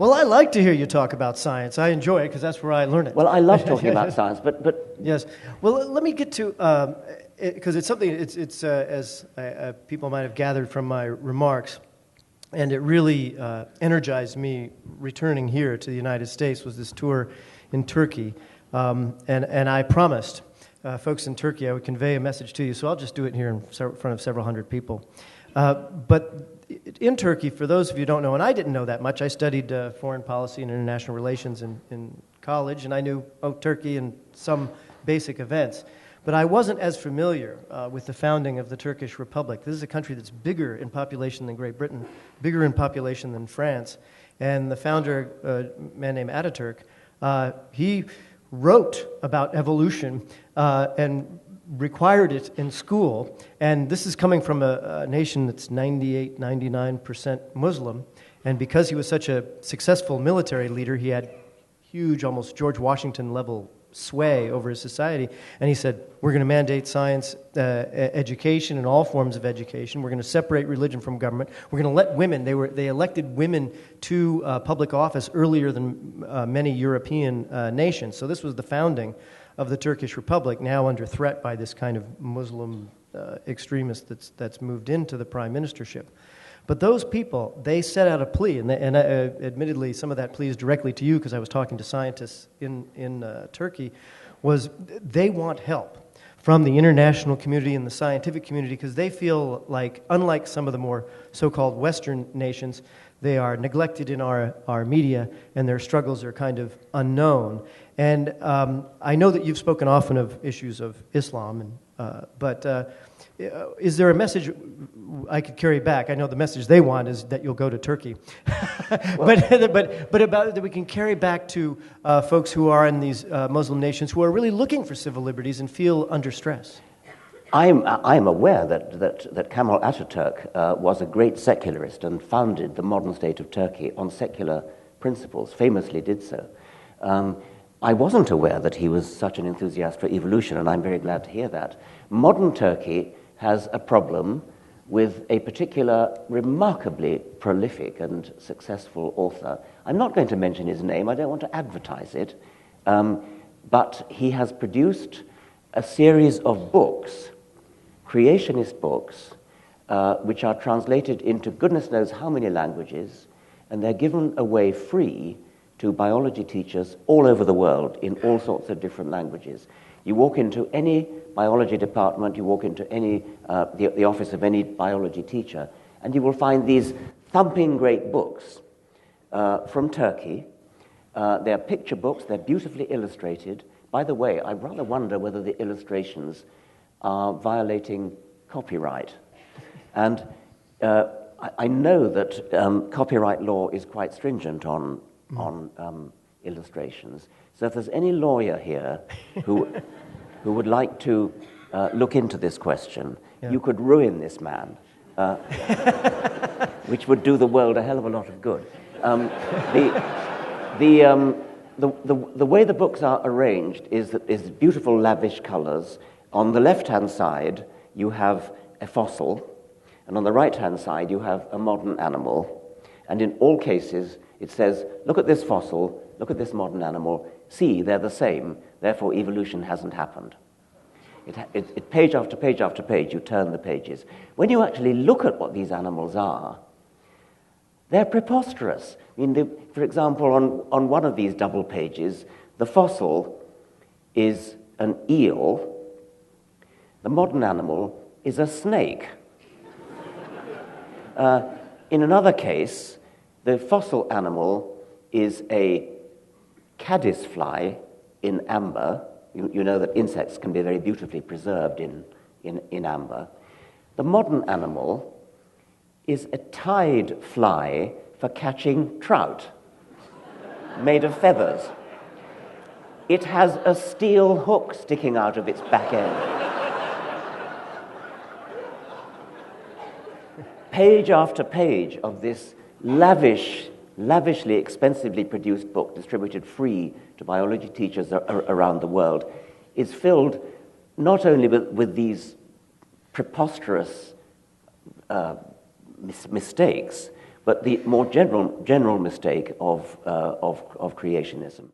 Well, I like to hear you talk about science. I enjoy it because that's where I learn it. Well, I love talking about science, but yes. Well, let me get to because it's something. It's as people might have gathered from my remarks, and it really energized me returning here to the United States. Was this tour in Turkey, and I promised folks in Turkey I would convey a message to you. So I'll just do it here in front of several hundred people. But in Turkey, for those of you who don't know, and I didn't know that much, I studied foreign policy and international relations in college, and I knew Turkey and some basic events. But I wasn't as familiar with the founding of the Turkish Republic. This is a country that's bigger in population than Great Britain, bigger in population than France. And the founder, a man named Atatürk, he wrote about evolution and required it in school. And this is coming from a nation that's 98, 99% Muslim. And because he was such a successful military leader, he had huge, almost George Washington level sway over his society, and he said, we're going to mandate science education and all forms of education. We're going to separate religion from government. We're going to let women, they elected women to public office earlier than many European nations. So this was the founding of the Turkish Republic, now under threat by this kind of Muslim extremist that's moved into the prime ministership. But those people, they set out a plea, and admittedly some of that plea is directly to you because I was talking to scientists in Turkey, was they want help from the international community and the scientific community because they feel like, unlike some of the more so-called Western nations, they are neglected in our media and their struggles are kind of unknown. And I know that you've spoken often of issues of Islam, but is there a message I could carry back? I know the message they want is that you'll go to Turkey, but about that we can carry back to folks who are in these Muslim nations who are really looking for civil liberties and feel under stress. I'm aware that Kemal Atatürk was a great secularist and founded the modern state of Turkey on secular principles, famously did so. I wasn't aware that he was such an enthusiast for evolution, and I'm very glad to hear that. Modern Turkey has a problem with a particular remarkably prolific and successful author. I'm not going to mention his name, I don't want to advertise it, but he has produced a series of books, creationist books, which are translated into goodness knows how many languages, and they're given away free to biology teachers all over the world in all sorts of different languages. You walk into any biology department, you walk into any the office of any biology teacher, and you will find these thumping great books from Turkey. They're picture books, they're beautifully illustrated. By the way, I rather wonder whether the illustrations are violating copyright. And I know that copyright law is quite stringent on illustrations. So if there's any lawyer here who would like to look into this question, you could ruin this man, which would do the world a hell of a lot of good. The way the books are arranged is beautiful, lavish colors. On the left-hand side, you have a fossil, and on the right-hand side, you have a modern animal. And in all cases, it says, look at this fossil, look at this modern animal, see, they're the same, therefore evolution hasn't happened. Page after page after page, you turn the pages. When you actually look at what these animals are, they're preposterous. I mean, for example, on one of these double pages, the fossil is an eel, the modern animal is a snake. In another case, the fossil animal is a caddisfly in amber. You know that insects can be very beautifully preserved in amber. The modern animal is a tide fly for catching trout, made of feathers. It has a steel hook sticking out of its back end. Page after page of this lavishly, expensively produced book, distributed free to biology teachers around the world, is filled not only with these preposterous mistakes, but the more general mistake of creationism.